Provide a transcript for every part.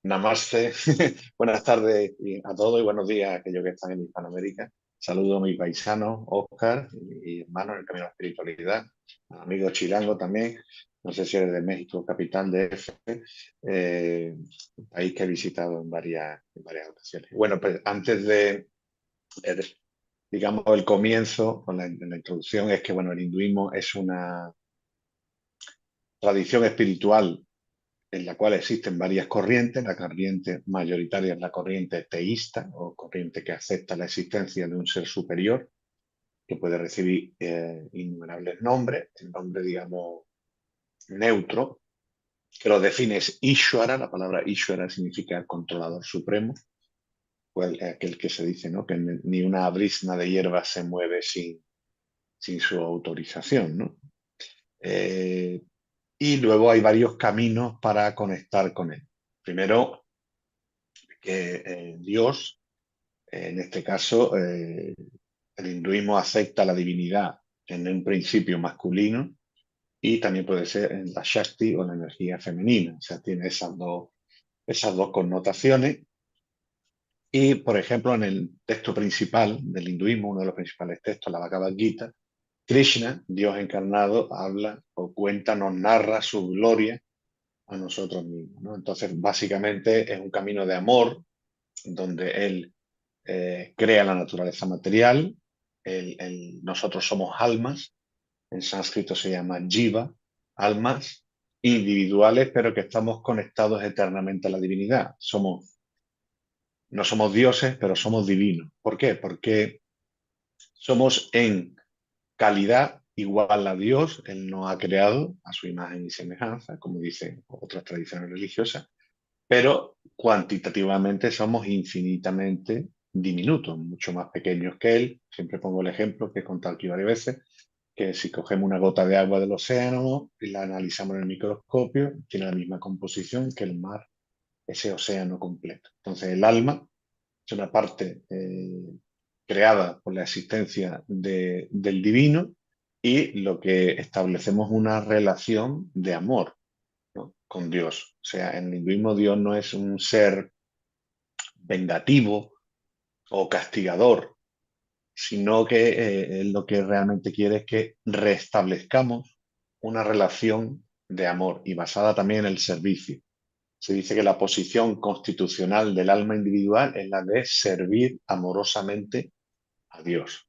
Namaste, buenas tardes a todos y buenos días a aquellos que están en Hispanoamérica. Saludo a mi paisano, Oscar, y hermano en el camino a la espiritualidad, amigo chilango también, no sé si eres de México, capital de F, un país que he visitado en varias ocasiones. Bueno, pues antes eh, digamos, el comienzo, con la introducción, es que, bueno, el hinduismo es una tradición espiritual en la cual existen varias corrientes. La corriente mayoritaria es la corriente teísta o corriente que acepta la existencia de un ser superior que puede recibir innumerables nombres. El nombre, digamos, neutro, que lo define es Ishvara. La palabra Ishvara significa controlador supremo, pues aquel que se dice, ¿no?, que ni una brizna de hierba se mueve sin su autorización, ¿no? Eh, y luego hay varios caminos para conectar con él. Primero, que Dios, en este caso, el hinduismo acepta la divinidad en un principio masculino y también puede ser en la Shakti o la energía femenina. O sea, tiene esas dos connotaciones. Y, por ejemplo, en el texto principal del hinduismo, uno de los principales textos, la Bhagavad Gita, Krishna, Dios encarnado, habla o cuenta, nos narra su gloria a nosotros mismos, ¿no? Entonces, básicamente es un camino de amor donde él crea la naturaleza material. Nosotros somos almas, en sánscrito se llama jiva, almas individuales, pero que estamos conectados eternamente a la divinidad. No somos dioses, pero somos divinos. ¿Por qué? Porque somos en calidad igual a Dios. Él nos ha creado a su imagen y semejanza, como dicen otras tradiciones religiosas, pero cuantitativamente somos infinitamente diminutos, mucho más pequeños que él. Siempre pongo el ejemplo que he contado aquí varias veces, que si cogemos una gota de agua del océano y la analizamos en el microscopio, tiene la misma composición que el mar, ese océano completo. Entonces el alma es una parte creada por la existencia del divino, y lo que establecemos una relación de amor, ¿no?, con Dios. O sea, en el hinduismo Dios no es un ser vengativo o castigador, sino que él lo que realmente quiere es que restablezcamos una relación de amor y basada también en el servicio. Se dice que la posición constitucional del alma individual es la de servir amorosamente a Dios,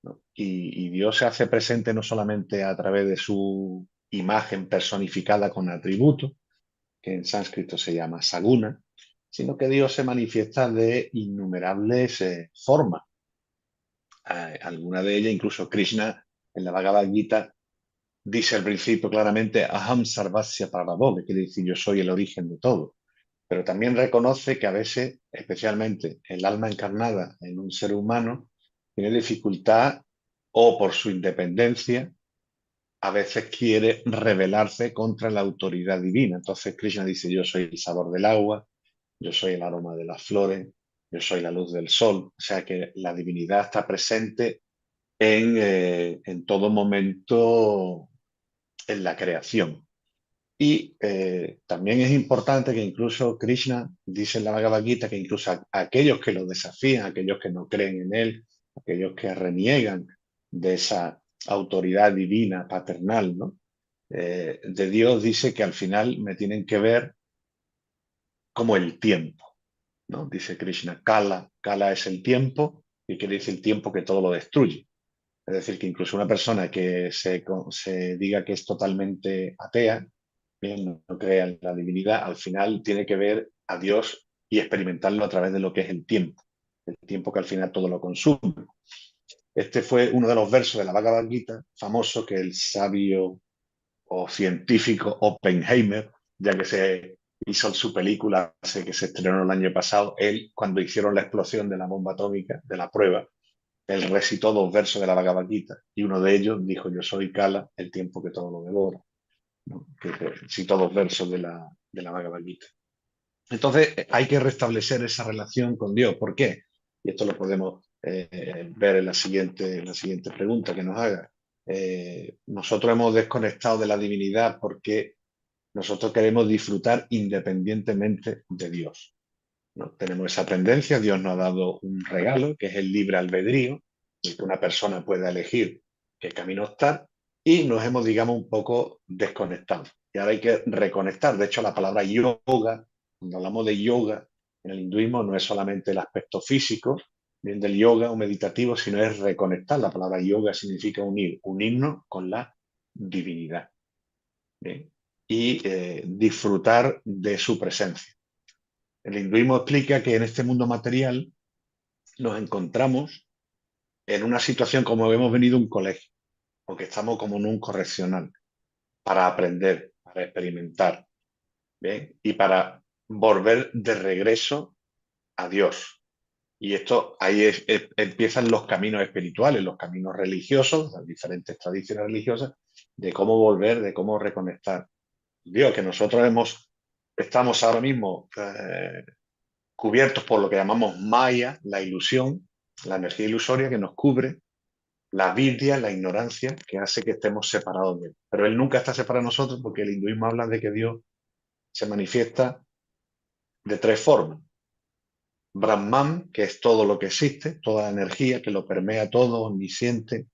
¿no? Y Dios se hace presente no solamente a través de su imagen personificada con atributos, que en sánscrito se llama saguna, sino que Dios se manifiesta de innumerables formas. Alguna de ellas, incluso Krishna, en la Bhagavad Gita, dice al principio claramente Aham Sarvasya Prabhavo, que quiere decir yo soy el origen de todo. Pero también reconoce que a veces, especialmente el alma encarnada en un ser humano, tiene dificultad, o por su independencia, a veces quiere rebelarse contra la autoridad divina. Entonces Krishna dice, yo soy el sabor del agua, yo soy el aroma de las flores, yo soy la luz del sol. O sea que la divinidad está presente en todo momento en la creación. Y también es importante que incluso Krishna dice en la Bhagavad Gita que incluso aquellos que lo desafían, aquellos que no creen en él, aquellos que reniegan de esa autoridad divina, paternal, ¿no?, de Dios, dice que al final me tienen que ver como el tiempo, ¿no? Dice Krishna, Kala es el tiempo, y quiere decir el tiempo que todo lo destruye. Es decir, que incluso una persona que se diga que es totalmente atea, bien, no crea en la divinidad, al final tiene que ver a Dios y experimentarlo a través de lo que es el tiempo que al final todo lo consume. Este fue uno de los versos de la Bhagavad Gita famoso que el sabio o científico Oppenheimer, ya que se hizo su película, sé que se estrenó el año pasado, él, cuando hicieron la explosión de la bomba atómica, de la prueba, él recitó dos versos de la Bhagavad Gita y uno de ellos dijo, yo soy Kala, el tiempo que todo lo devora, ¿no? Que citó dos versos de la Bhagavad Gita. Entonces hay que restablecer esa relación con Dios. ¿Por qué? Y esto lo podemos ver en la siguiente pregunta que nos haga. Nosotros hemos desconectado de la divinidad porque nosotros queremos disfrutar independientemente de Dios, ¿no? Tenemos esa tendencia, Dios nos ha dado un regalo, que es el libre albedrío, en que una persona pueda elegir qué camino optar, y nos hemos, digamos, un poco desconectado. Y ahora hay que reconectar. De hecho, la palabra yoga, cuando hablamos de yoga en el hinduismo, no es solamente el aspecto físico, bien del yoga o meditativo, sino es reconectar. La palabra yoga significa unir, unirnos con la divinidad, ¿bien? Y disfrutar de su presencia. El hinduismo explica que en este mundo material nos encontramos en una situación como hemos venido a un colegio, o que estamos como en un correccional, para aprender, para experimentar, ¿bien? Y para volver de regreso a Dios. Y esto, ahí empiezan los caminos espirituales, los caminos religiosos, las diferentes tradiciones religiosas, de cómo volver, de cómo reconectar. Dios, que nosotros estamos ahora mismo cubiertos por lo que llamamos Maya, la ilusión, la energía ilusoria que nos cubre, la vidya, la ignorancia, que hace que estemos separados de él. Pero él nunca está separado de nosotros porque el hinduismo habla de que Dios se manifiesta de tres formas. Brahman, que es todo lo que existe, toda la energía que lo permea todo, omnisciente,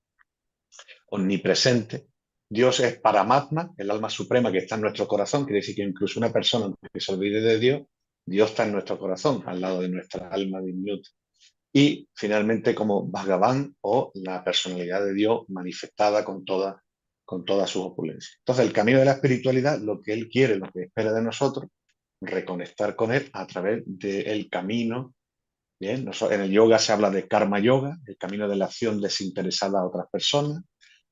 omnipresente. Dios es Paramatma, el alma suprema que está en nuestro corazón, quiere decir que incluso una persona que se olvide de Dios, Dios está en nuestro corazón, al lado de nuestra alma diminuta. Y finalmente como Bhagavan o la personalidad de Dios manifestada con toda su opulencia. Entonces el camino de la espiritualidad, lo que Él quiere, lo que espera de nosotros, reconectar con Él a través del camino. Bien, en el yoga se habla de karma yoga, el camino de la acción desinteresada a otras personas,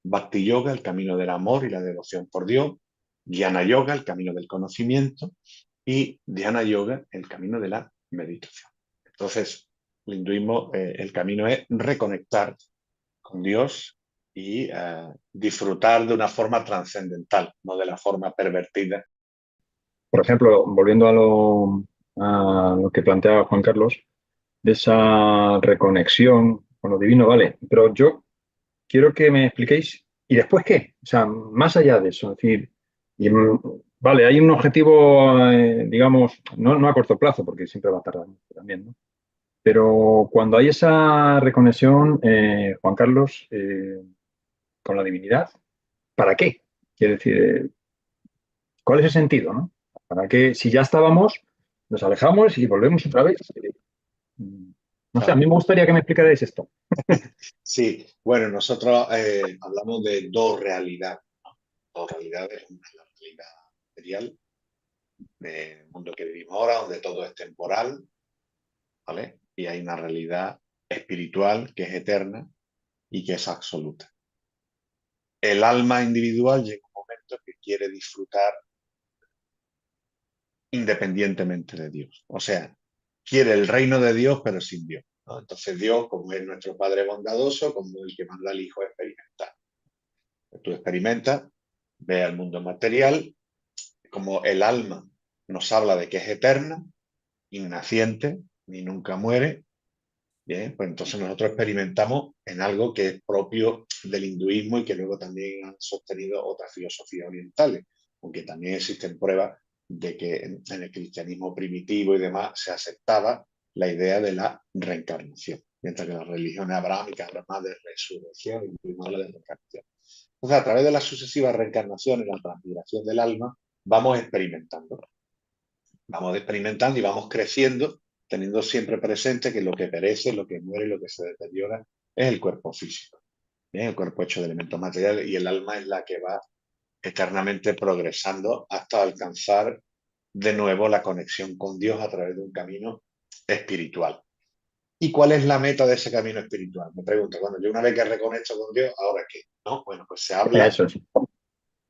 bhakti yoga, el camino del amor y la devoción por Dios, jnana yoga, el camino del conocimiento, y dhyana yoga, el camino de la meditación. Entonces, el hinduismo, el camino es reconectar con Dios y disfrutar de una forma trascendental, no de la forma pervertida. Por ejemplo, volviendo a lo que planteaba Juan Carlos, de esa reconexión con lo divino, vale, pero yo quiero que me expliquéis, ¿y después qué? O sea, más allá de eso, es decir, y, vale, hay un objetivo, digamos, no a corto plazo, porque siempre va a tardar mucho también, ¿no? Pero cuando hay esa reconexión, Juan Carlos, con la divinidad, ¿para qué? Quiere decir, ¿cuál es el sentido, no? ¿Para qué? Si ya estábamos, nos alejamos y volvemos otra vez. No sé, a mí Claro. me gustaría que me explicarais esto. Sí, bueno, nosotros hablamos de dos realidades, ¿no? Dos realidades, una es la realidad material del mundo que vivimos ahora, donde todo es temporal, ¿vale? Y hay una realidad espiritual que es eterna y que es absoluta. El alma individual llega un momento que quiere disfrutar independientemente de Dios. O sea, quiere el reino de Dios, pero sin Dios, ¿no? Entonces Dios, como es nuestro Padre bondadoso, como el que manda al Hijo a experimentar. Tú experimentas, ve al mundo material, como el alma nos habla de que es eterna, innaciente, ni nunca muere. Bien, pues entonces nosotros experimentamos en algo que es propio del hinduismo y que luego también han sostenido otras filosofías orientales, aunque también existen pruebas de que en el cristianismo primitivo y demás se aceptaba la idea de la reencarnación, mientras que las religiones abrámicas hablan más de resurrección y el hinduismo habla de reencarnación. Entonces, a través de las sucesivas reencarnaciones, la transmigración del alma, vamos experimentando. Vamos experimentando y vamos creciendo, teniendo siempre presente que lo que perece, lo que muere, lo que se deteriora es el cuerpo físico, ¿bien? El cuerpo hecho de elementos materiales, y el alma es la que va eternamente progresando hasta alcanzar de nuevo la conexión con Dios a través de un camino espiritual. ¿Y cuál es la meta de ese camino espiritual? Me pregunto, bueno, yo una vez que reconecto con Dios, ¿ahora qué? ¿No? Bueno, pues Eso es.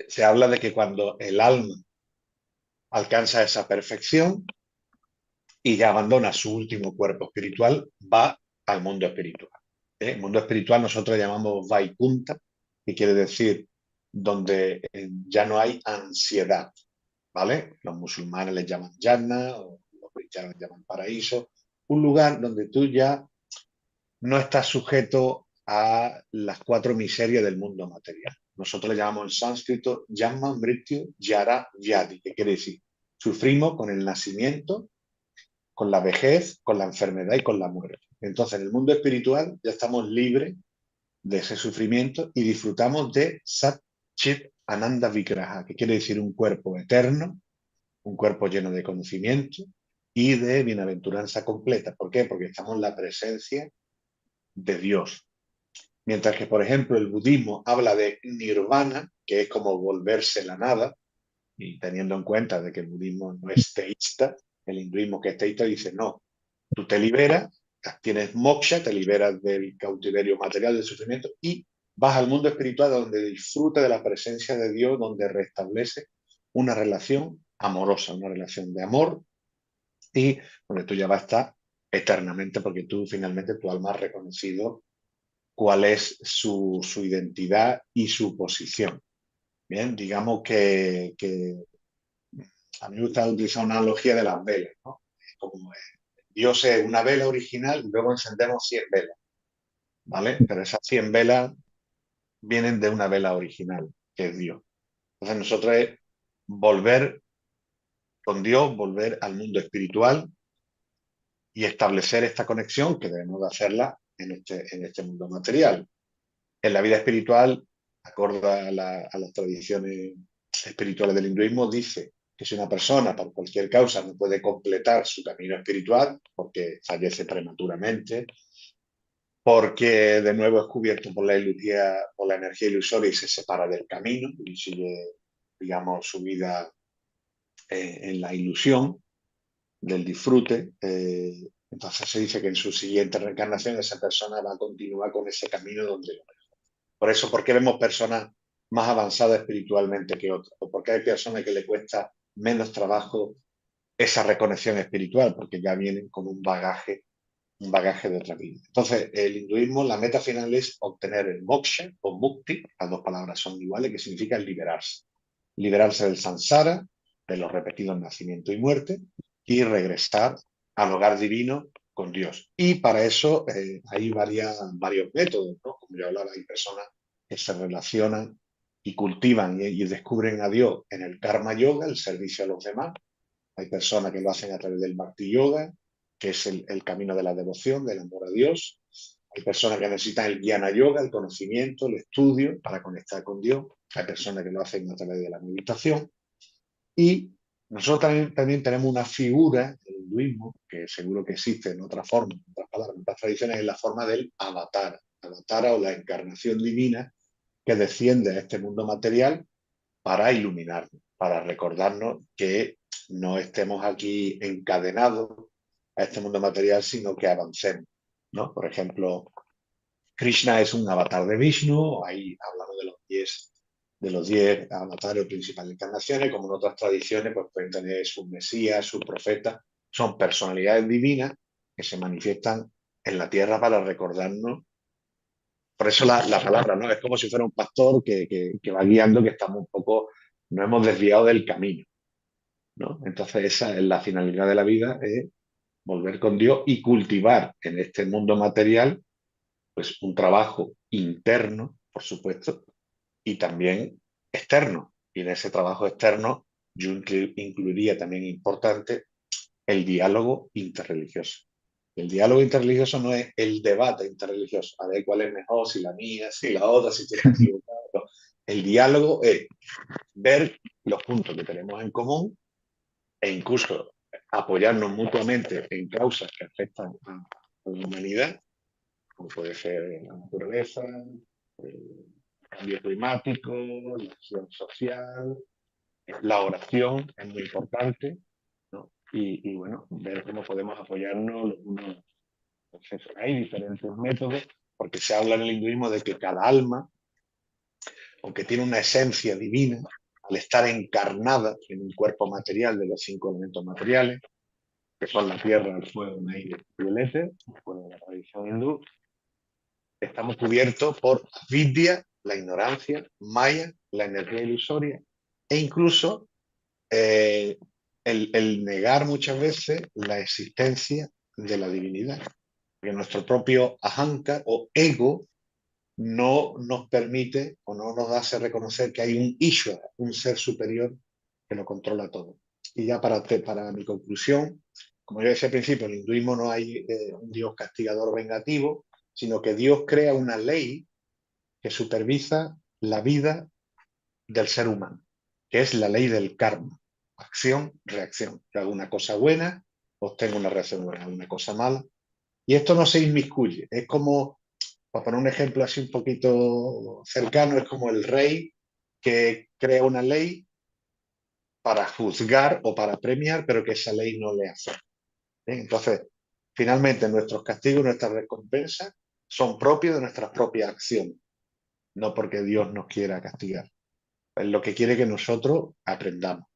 se habla de que cuando el alma alcanza esa perfección, y ya abandona su último cuerpo espiritual, va al mundo espiritual. El mundo espiritual nosotros llamamos Vaikunta, que quiere decir donde ya no hay ansiedad, ¿vale? Los musulmanes le llaman Jannah, o los cristianos le llaman paraíso, un lugar donde tú ya no estás sujeto a las cuatro miserias del mundo material. nosotros le llamamos en sánscrito Janma Mrityu Jara Vyadi, que quiere decir, sufrimos con el nacimiento, con la vejez, con la enfermedad y con la muerte. Entonces, en el mundo espiritual ya estamos libres de ese sufrimiento y disfrutamos de Sat Chit Ananda Vigraha, que quiere decir un cuerpo eterno, un cuerpo lleno de conocimiento y de bienaventuranza completa. ¿Por qué? Porque estamos en la presencia de Dios. Mientras que, por ejemplo, el budismo habla de nirvana, que es como volverse la nada, y teniendo en cuenta de que el budismo no es teísta, el hinduismo que es teísta dice, no, tú te liberas, tienes moksha, te liberas del cautiverio material, del sufrimiento, y vas al mundo espiritual donde disfruta de la presencia de Dios, donde restablece una relación amorosa, una relación de amor, y donde tú ya vas a estar eternamente, porque tú finalmente tu alma ha reconocido cuál es su identidad y su posición. Bien, digamos que a mí me gusta utilizar una analogía de las velas, ¿no? Como Dios es una vela original y luego encendemos 100 velas, ¿vale? Pero esas 100 velas vienen de una vela original, que es Dios. Entonces nosotros es volver con Dios, volver al mundo espiritual y establecer esta conexión que debemos de hacerla en este mundo material. En la vida espiritual, acorde a las tradiciones espirituales del hinduismo, dice que si una persona por cualquier causa no puede completar su camino espiritual, porque fallece prematuramente, porque de nuevo es cubierto por la energía ilusoria y se separa del camino y sigue, digamos, su vida en la ilusión del disfrute, entonces se dice que en su siguiente reencarnación esa persona va a continuar con ese camino donde por eso, ¿por qué vemos personas más avanzadas espiritualmente que otras? ¿O por qué hay personas que le cuesta menos trabajo esa reconexión espiritual? Porque ya vienen con un bagaje de otra vida. Entonces, el hinduismo, la meta final es obtener el moksha o mukti, las dos palabras son iguales, que significa liberarse. Liberarse del samsara, de los repetidos nacimiento y muerte, y regresar al hogar divino con Dios. Y para eso hay varios métodos, ¿no? Como yo hablaba, hay personas que se relacionan y cultivan y descubren a Dios en el karma yoga, el servicio a los demás. Hay personas que lo hacen a través del bhakti yoga, que es el camino de la devoción, del amor a Dios. Hay personas que necesitan el jnana yoga, el conocimiento, el estudio para conectar con Dios. Hay personas que lo hacen a través de la meditación. Y nosotros también tenemos una figura del hinduismo, que seguro que existe en otra forma, en otras palabras, en otras tradiciones, es la forma del avatar. Avatara o la encarnación divina que desciende a este mundo material para iluminarnos, para recordarnos que no estemos aquí encadenados a este mundo material, sino que avancemos, ¿no? Por ejemplo, Krishna es un avatar de Vishnu, ahí hablamos de los 10 avatares o principales encarnaciones, como en otras tradiciones, pues pueden tener sus mesías, sus profetas, son personalidades divinas que se manifiestan en la tierra para recordarnos. Por eso la palabra, ¿no? Es como si fuera un pastor que va guiando, que estamos un poco, nos hemos desviado del camino, ¿no? Entonces esa es la finalidad de la vida, es volver con Dios y cultivar en este mundo material pues un trabajo interno, por supuesto, y también externo. Y en ese trabajo externo yo incluiría también importante el diálogo interreligioso. El diálogo interreligioso no es el debate interreligioso, a ver cuál es mejor, si la mía, si la otra, si tú estás equivocado. No. El diálogo es ver los puntos que tenemos en común e incluso apoyarnos mutuamente en causas que afectan a la humanidad, como puede ser la naturaleza, el cambio climático, la acción social, la oración es muy importante, ¿no? Y bueno, ver cómo podemos apoyarnos los unos. Entonces, hay diferentes métodos, porque se habla en el hinduismo de que cada alma, aunque tiene una esencia divina, al estar encarnada en un cuerpo material de los 5 elementos materiales, que son la tierra, el fuego, el aire y el éter, bueno, la tradición hindú, estamos cubiertos por vidya, la ignorancia, maya, la energía ilusoria, e incluso eh, el negar muchas veces la existencia de la divinidad. Porque nuestro propio ahankar o ego no nos permite o no nos hace reconocer que hay un Ishvara, un ser superior que lo controla todo. Y ya para mi conclusión, como yo decía al principio, en el hinduismo no hay un Dios castigador vengativo, sino que Dios crea una ley que supervisa la vida del ser humano, que es la ley del karma, acción-reacción. Yo hago una cosa buena, obtengo una reacción buena, una cosa mala, y esto no se inmiscuye. Es como, para poner un ejemplo así un poquito cercano, es como el rey que crea una ley para juzgar o para premiar, pero que esa ley no le afecta. ¿Bien? Entonces, finalmente, nuestros castigos y nuestras recompensas son propios de nuestras propias acciones, no porque Dios nos quiera castigar. Es lo que quiere que nosotros aprendamos.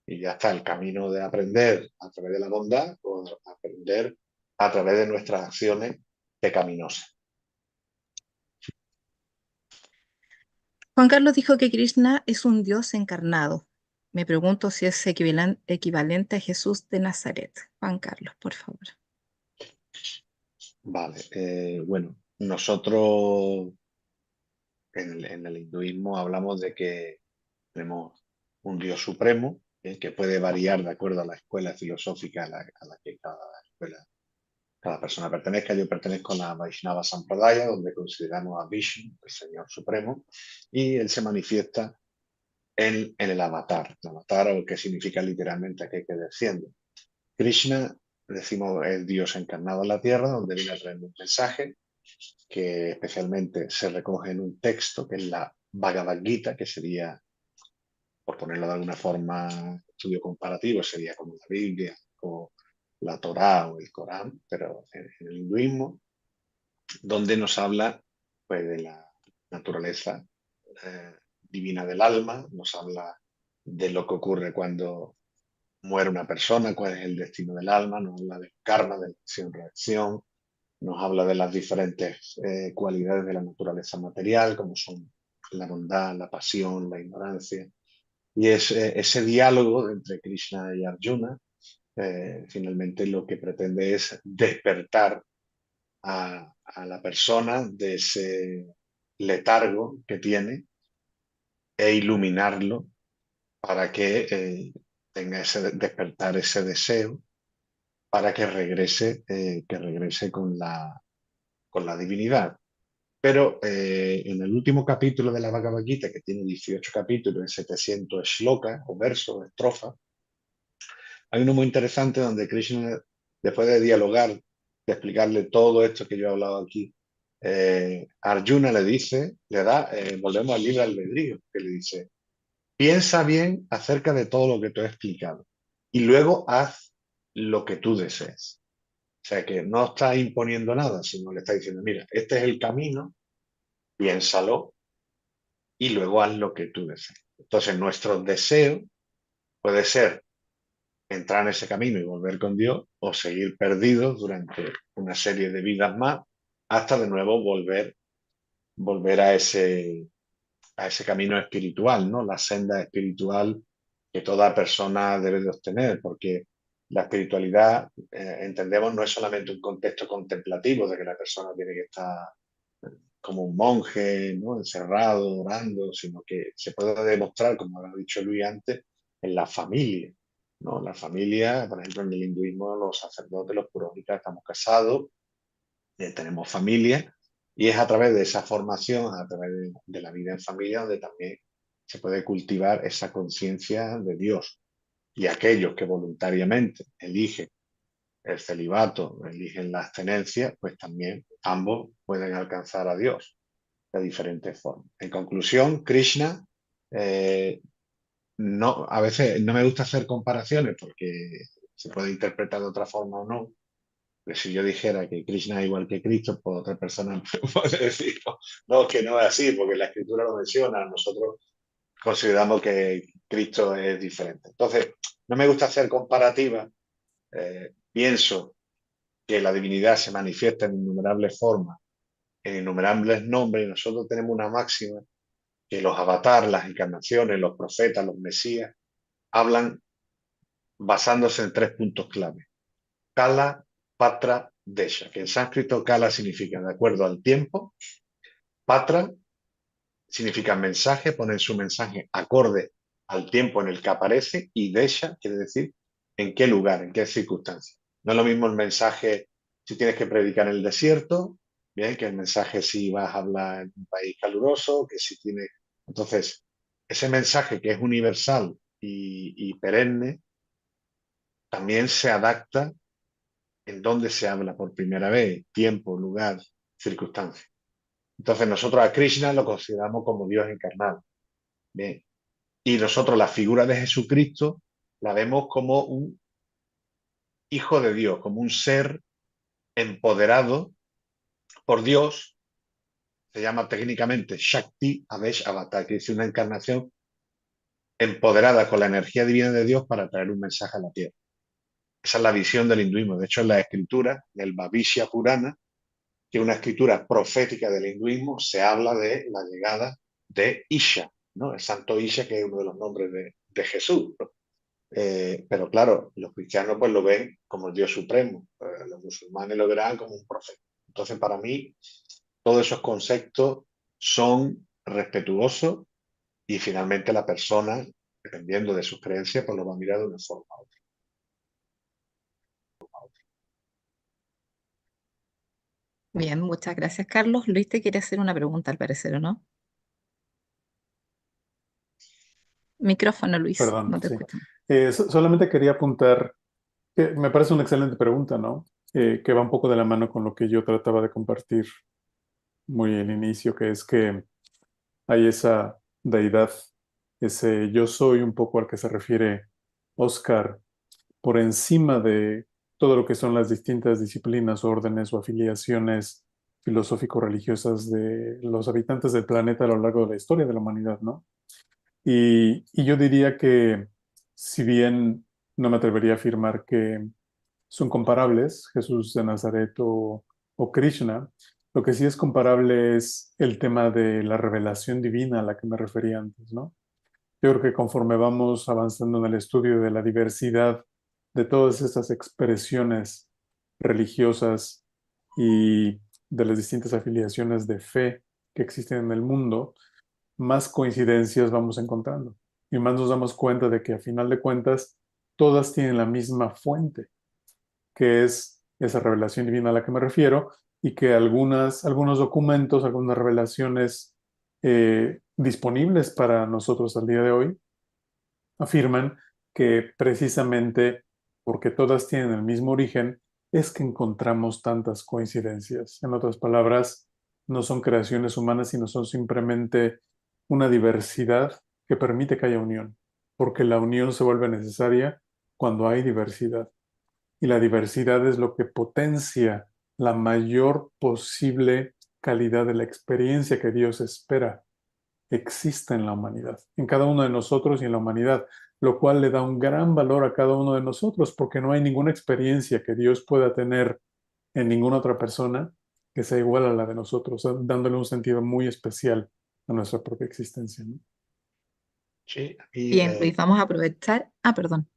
Y ya está el camino de aprender a través de la bondad o aprender a través de nuestras acciones pecaminosas. Juan Carlos dijo que Krishna es un Dios encarnado. Me pregunto si es equivalente a Jesús de Nazaret. Juan Carlos, por favor. Vale, bueno, nosotros en el hinduismo hablamos de que tenemos un Dios supremo, que puede variar de acuerdo a la escuela filosófica a la que cada persona pertenezca. Yo pertenezco a la Vaishnava Sampradaya, donde consideramos a Vishnu, el Señor Supremo, y él se manifiesta en el avatar. El avatar, o que significa literalmente aquel que desciende. Krishna, decimos, es Dios encarnado en la tierra, donde viene a traer un mensaje que especialmente se recoge en un texto que es la Bhagavad Gita, que sería, por ponerlo de alguna forma, estudio comparativo, sería como la Biblia o la Torá o el Corán, pero en el hinduismo, donde nos habla pues, de la naturaleza eh, divina del alma, nos habla de lo que ocurre cuando muere una persona, cuál es el destino del alma, nos habla del karma, de la acción-reacción, nos habla de las diferentes cualidades de la naturaleza material, como son la bondad, la pasión, la ignorancia. Y es ese diálogo entre Krishna y Arjuna, finalmente lo que pretende es despertar a la persona de ese letargo que tiene e iluminarlo para que tenga ese despertar, ese deseo, para que regrese con la divinidad. Pero en el último capítulo de la Bhagavad Gita, que tiene 18 capítulos, en 700 shlokas o versos, estrofas, hay uno muy interesante donde Krishna, después de dialogar, de explicarle todo esto que yo he hablado aquí, Arjuna le dice, volvemos al libre albedrío, que le dice, piensa bien acerca de todo lo que te he explicado y luego haz lo que tú desees. O sea que no está imponiendo nada, sino le está diciendo, mira, este es el camino, piénsalo y luego haz lo que tú desees. Entonces, nuestro deseo puede ser entrar en ese camino y volver con Dios o seguir perdidos durante una serie de vidas más hasta de nuevo volver a ese camino espiritual, ¿no? La senda espiritual que toda persona debe de obtener, porque la espiritualidad, entendemos, no es solamente un contexto contemplativo de que la persona tiene que estar como un monje, ¿no? Encerrado, orando, sino que se puede demostrar, como ha dicho Luis antes, en la familia, ¿no? La familia, por ejemplo, en el hinduismo, los sacerdotes, los purohitas, estamos casados, tenemos familia, y es a través de esa formación, a través de la vida en familia, donde también se puede cultivar esa conciencia de Dios. Y aquellos que voluntariamente eligen el celibato, eligen la abstenencia, pues también ambos pueden alcanzar a Dios de diferentes formas. En conclusión, Krishna, eh, no, a veces no me gusta hacer comparaciones porque se puede interpretar de otra forma o no. Pero si yo dijera que Krishna es igual que Cristo, pues otra persona puede decir, no, no, que no es así, porque la escritura lo menciona, nosotros consideramos que Cristo es diferente. Entonces, no me gusta hacer comparativas, pienso que la divinidad se manifiesta en innumerables formas, en innumerables nombres, y nosotros tenemos una máxima que los avatares, las encarnaciones, los profetas, los mesías, hablan basándose en tres puntos clave. Kala, Patra, Desha, que en sánscrito Kala significa de acuerdo al tiempo, Patra significa mensaje, poner su mensaje acorde al tiempo en el que aparece, y Desha quiere decir en qué lugar, en qué circunstancia. No es lo mismo el mensaje si tienes que predicar en el desierto, bien, que el mensaje si vas a hablar en un país caluroso, que si tienes... Entonces, ese mensaje que es universal y perenne, también se adapta en dónde se habla por primera vez, tiempo, lugar, circunstancia. Entonces nosotros a Krishna lo consideramos como Dios encarnado. Bien. Y nosotros la figura de Jesucristo la vemos como un hijo de Dios, como un ser empoderado por Dios. Se llama técnicamente Shakti Avesh Avatar, que es una encarnación empoderada con la energía divina de Dios para traer un mensaje a la tierra. Esa es la visión del hinduismo. De hecho, en la escritura del Bhavishya Purana, que es una escritura profética del hinduismo, se habla de la llegada de Isha, ¿no? El santo Isha, que es uno de los nombres de Jesús, ¿no? Pero claro, los cristianos pues lo ven como el Dios supremo, los musulmanes lo verán como un profeta. Entonces, para mí, todos esos conceptos son respetuosos, y finalmente la persona, dependiendo de sus creencias, pues lo va a mirar de una forma u otra. Bien, muchas gracias, Carlos. Luis te quiere hacer una pregunta, al parecer, ¿o no? Micrófono, Luis, Perdón, no te sí. escuchamos. Solamente quería apuntar que me parece una excelente pregunta, ¿no? Que va un poco de la mano con lo que yo trataba de compartir muy al inicio, que es que hay esa deidad, ese yo soy un poco al que se refiere Oscar, por encima de todo lo que son las distintas disciplinas, órdenes o afiliaciones filosófico-religiosas de los habitantes del planeta a lo largo de la historia de la humanidad, ¿no? Y yo diría que, si bien no me atrevería a afirmar que son comparables, Jesús de Nazaret o Krishna, lo que sí es comparable es el tema de la revelación divina a la que me refería antes, ¿no? Yo creo que conforme vamos avanzando en el estudio de la diversidad de todas estas expresiones religiosas y de las distintas afiliaciones de fe que existen en el mundo, más coincidencias vamos encontrando y más nos damos cuenta de que a final de cuentas todas tienen la misma fuente, que es esa revelación divina a la que me refiero, y que algunos documentos, algunas revelaciones disponibles para nosotros al día de hoy afirman que precisamente porque todas tienen el mismo origen es que encontramos tantas coincidencias. En otras palabras, no son creaciones humanas, sino son simplemente una diversidad que permite que haya unión, porque la unión se vuelve necesaria cuando hay diversidad. Y la diversidad es lo que potencia la mayor posible calidad de la experiencia que Dios espera exista en la humanidad, en cada uno de nosotros y en la humanidad, lo cual le da un gran valor a cada uno de nosotros, porque no hay ninguna experiencia que Dios pueda tener en ninguna otra persona que sea igual a la de nosotros, dándole un sentido muy especial a nuestra propia existencia, ¿no? Sí, y Bien, Luis, vamos a aprovechar. Ah, perdón,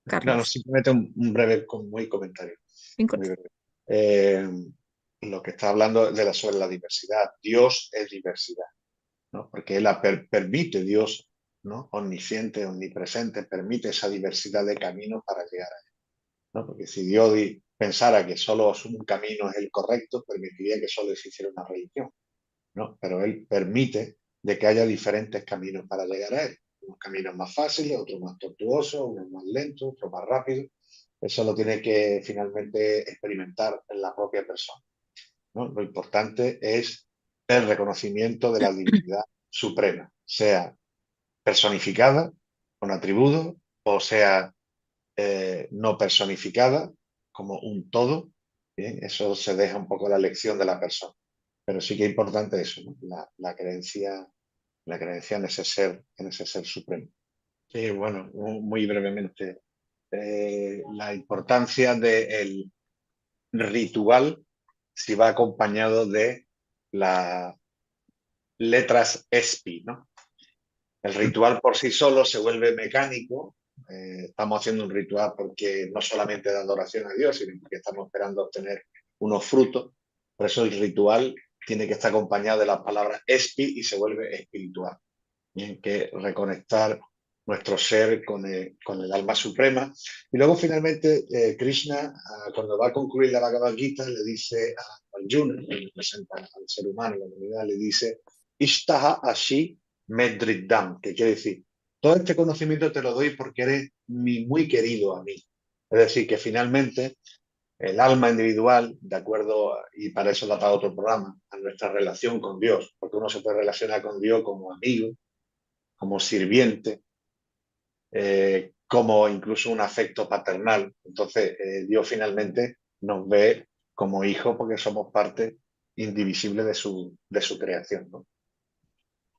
no, Carlos. simplemente un breve muy comentario. Bien Muy corto. breve. Eh, lo que está hablando sobre la diversidad. Dios es diversidad, ¿no? Porque Él permite, Dios, ¿no? Omnisciente, omnipresente, permite esa diversidad de caminos para llegar a Él, ¿no? Porque si Dios pensara que solo un camino es el correcto, permitiría que solo existiera una religión, ¿no? Pero Él permite de que haya diferentes caminos para llegar a Él. Unos caminos más fáciles, otros más tortuosos, unos más lentos, otros más rápidos. Eso lo tiene que finalmente experimentar en la propia persona, ¿no? Lo importante es el reconocimiento de la divinidad suprema, sea personificada, con atributos, o sea no personificada, como un todo. Bien, eso se deja un poco a la elección de la persona. Pero sí que es importante eso, ¿no? La creencia en ese ser supremo. Sí, bueno, muy brevemente. La importancia del ritual si va acompañado de las letras ESPI, ¿no? El ritual por sí solo se vuelve mecánico. Estamos haciendo un ritual porque no solamente da adoración a Dios, sino porque estamos esperando obtener unos frutos. Por eso el ritual tiene que estar acompañado de las palabras espi y se vuelve espiritual. Tienen que reconectar nuestro ser con el alma suprema. Y luego finalmente Krishna, cuando va a concluir la Bhagavad Gita, le dice a Arjuna, que representa al ser humano, la humanidad, le dice Ishtaha Ashi Medriddam, que quiere decir, todo este conocimiento te lo doy porque eres muy querido a mí. Es decir, que finalmente el alma individual, de acuerdo, y para eso da para otro programa, a nuestra relación con Dios, porque uno se puede relacionar con Dios como amigo, como sirviente, como incluso un afecto paternal. Entonces, Dios finalmente nos ve como hijos porque somos parte indivisible de su creación, ¿no?